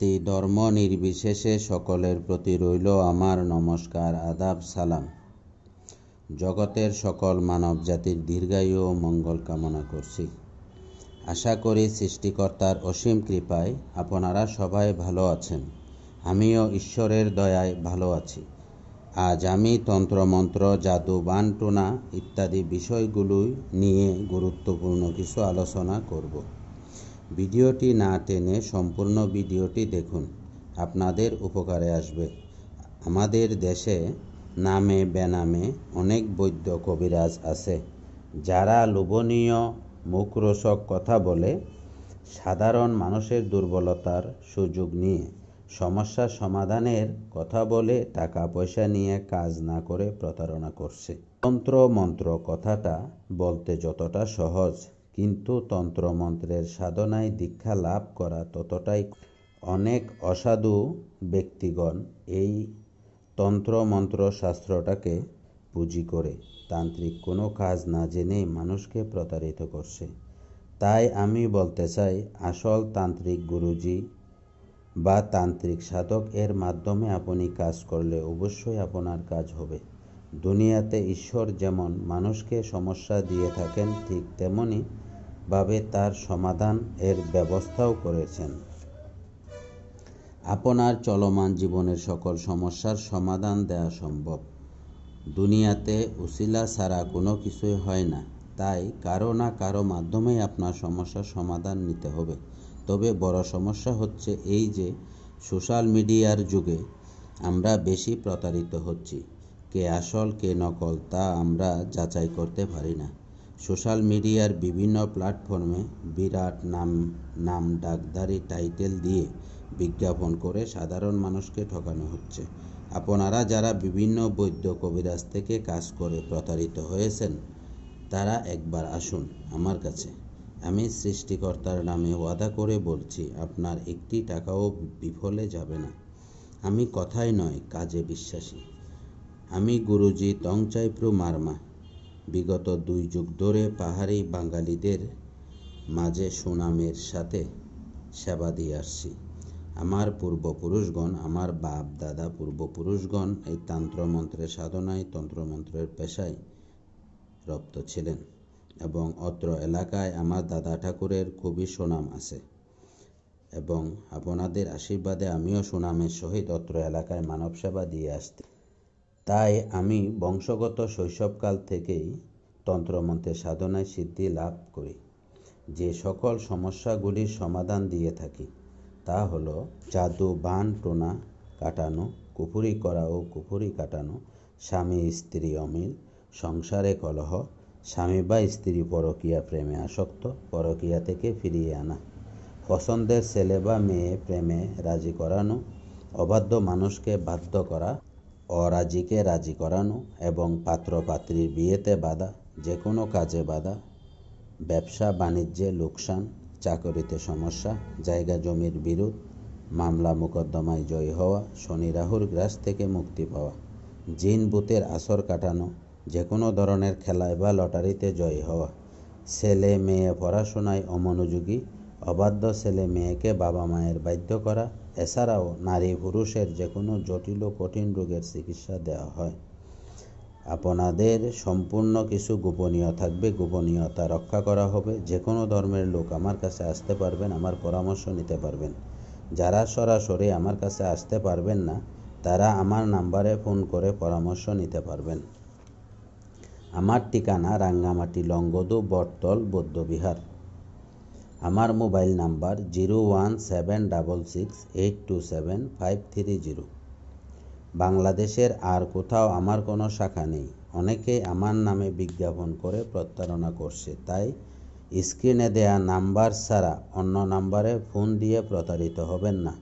ধর্ম নির্বিশেষে সকলের প্রতি রইল আমার নমস্কার, আদাব, সালাম। জগতের সকল মানব জাতির দীর্ঘায়ু ও মঙ্গল কামনা করছি। আশা করি সৃষ্টিকর্তার অসীম কৃপায় আপনারা সবাই ভালো আছেন। আমিও ঈশ্বরের দয়ায় ভালো আছি। আজ আমি তন্ত্রমন্ত্র, জাদু, বানটুনা ইত্যাদি বিষয়গুলো নিয়ে গুরুত্বপূর্ণ কিছু আলোচনা করব। ভিডিওটি না টেনে সম্পূর্ণ ভিডিওটি দেখুন, আপনাদের উপকারে আসবে। আমাদের দেশে নামে বেনামে অনেক বৈদ্য কবিরাজ আছে, যারা লোভনীয় মুখরোচক কথা বলে সাধারণ মানুষের দুর্বলতার সুযোগ নিয়ে সমস্যা সমাধানের কথা বলে টাকা পয়সা নিয়ে কাজ না করে প্রতারণা করছে। তন্ত্র মন্ত্র কথাটা বলতে যতটা সহজ, কিন্তু তন্ত্রমন্ত্রের সাধনায় দীক্ষা লাভ করা ততটাই। অনেক অসাধু ব্যক্তিগণ এই তন্ত্রমন্ত্র শাস্ত্রটাকে পুঁজি করে তান্ত্রিক কোনো কাজ না জেনেই মানুষকে প্রতারিত করছে। তাই আমি বলতে চাই, আসল তান্ত্রিক গুরুজি বা তান্ত্রিক সাধক এর মাধ্যমে আপনি কাজ করলে অবশ্যই আপনার কাজ হবে। দুনিয়াতে ঈশ্বর যেমন মানুষকে সমস্যা দিয়ে থাকেন, ঠিক তেমনি ভাবে তার সমাধান এর ব্যবস্থাও করেছেন। আপনার চলমান জীবনের সকল সমস্যার সমাধান দেওয়া সম্ভব। দুনিয়াতে উসিলা ছাড়া কোনো কিছুই হয় না, তাই কারো না কারো মাধ্যমেই আপনার সমস্যার সমাধান নিতে হবে। তবে বড় সমস্যা হচ্ছে এই যে সোশ্যাল মিডিয়ার যুগে আমরা বেশি প্রতারিত হচ্ছি। কে আসল কে নকল তা আমরা যাচাই করতে পারি না। সোশ্যাল মিডিয়ার বিভিন্ন প্ল্যাটফর্মে বিরাট নাম ডাকধারী টাইটেল দিয়ে বিজ্ঞাপন করে সাধারণ মানুষকে ঠকানো হচ্ছে। আপনারা যারা বিভিন্ন বৈদ্য কবিরাজ থেকে কাজ করে প্রতারিত হয়েছেন, তারা একবার আসুন আমার কাছে। আমি সৃষ্টিকর্তার নামে ওয়াদা করে বলছি, আপনার একটি টাকাও বিফলে যাবে না। আমি কথায় নয়, কাজে বিশ্বাসী। আমি গুরুজি তংচাইপ্রু মারমা। বিগত 2 যুগ ধরে পাহাড়ি বাঙালিদের মাঝে সুনামের সাথে সেবা দিয়ে আসছি। আমার পূর্বপুরুষগণ, আমার বাপ দাদা পূর্বপুরুষগণ এই তন্ত্রমন্ত্রের সাধনায়, তন্ত্রমন্ত্রের পেশায় রপ্ত ছিলেন এবং অত্র এলাকায় আমার দাদা ঠাকুরের খুবই সুনাম আছে এবং আপনাদের আশীর্বাদে আমিও সুনামের সহিত অত্র এলাকায় মানব সেবা দিয়ে আসছি। তাই আমি বংশগত শৈশবকাল থেকেই তন্ত্রমন্ত্রের সাধনায় সিদ্ধি লাভ করি। যে সকল সমস্যাগুলির সমাধান দিয়ে থাকি তা হলো জাদু, বান টোনা কাটানো, কুফুরি করা ও কুফুরি কাটানো, স্বামী স্ত্রী অমিল, সংসারে কলহ, স্বামী বা স্ত্রী পরকীয়া প্রেমে আসক্ত, পরকীয়া থেকে ফিরিয়ে আনা, পছন্দের ছেলে বা মেয়ে প্রেমে রাজি করানো, অবাধ্য মানুষকে বাধ্য করা, অরাজিকে রাজি করানো এবং পাত্র পাত্রীর বিয়েতে বাধা, যে কোনো কাজে বাধা, ব্যবসা বাণিজ্যে লোকসান, চাকরিতে সমস্যা, জায়গা জমির বিরোধ, মামলা মোকদ্দমায় জয়ী হওয়া, শনি রাহুর গ্রাস থেকে মুক্তি পাওয়া, জিন ভূতের আসর কাটানো, যে কোনো ধরনের খেলায় বা লটারিতে জয়ী হওয়া, ছেলে মেয়ে পড়াশোনায় অমনোযোগী, অবাধ্য ছেলে মেয়েকে বাবা মায়ের বাধ্য করা। এছাড়াও নারী পুরুষের যে কোনো জটিল ও কঠিন রোগের চিকিৎসা দেওয়া হয়। আপনাদের সম্পূর্ণ কিছু গোপনীয় থাকবে, গোপনীয়তা রক্ষা করা হবে। যে কোনো ধর্মের লোক আমার কাছে আসতে পারবেন, আমার পরামর্শ নিতে পারবেন। যারা সরাসরি আমার কাছে আসতে পারবেন না, তারা আমার নাম্বারে ফোন করে পরামর্শ নিতে পারবেন। আমার ঠিকানা রাঙ্গামাটি, লংগদু, বটতল, বৌদ্ধবিহার। আমার মোবাইল নাম্বার 01766827530। বাংলাদেশের আর কোথাও আমার কোনো শাখা নেই। অনেকেই আমার নামে বিজ্ঞাপন করে প্রতারণা করছে, তাই স্ক্রিনে দেয়া নাম্বার ছাড়া অন্য নাম্বারে ফোন দিয়ে প্রতারিত হবেন না।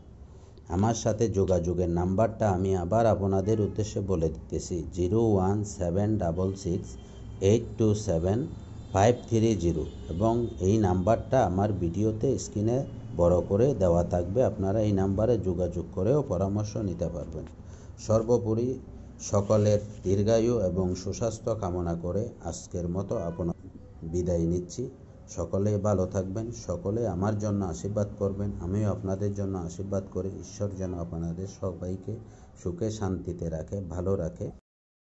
আমার সাথে যোগাযোগের নাম্বারটা আমি আবার আপনাদের উদ্দেশ্যে বলে দিতেছি, 01766827530 এবং এই নাম্বারটা আমার ভিডিওতে স্ক্রিনে বড় করে দেওয়া থাকবে। আপনারা এই নাম্বারে যোগাযোগ করেও পরামর্শ নিতে পারবেন। সর্বোপরি সকলের দীর্ঘায়ু এবং সুস্বাস্থ্য কামনা করে আজকের মতো আপনার বিদায় নিচ্ছি। সকলেই ভালো থাকবেন, সকলে আমার জন্য আশীর্বাদ করবেন, আমিও আপনাদের জন্য আশীর্বাদ করি। ঈশ্বর যেন আপনাদের সবাইকে সুখে শান্তিতে রাখে, ভালো রাখে।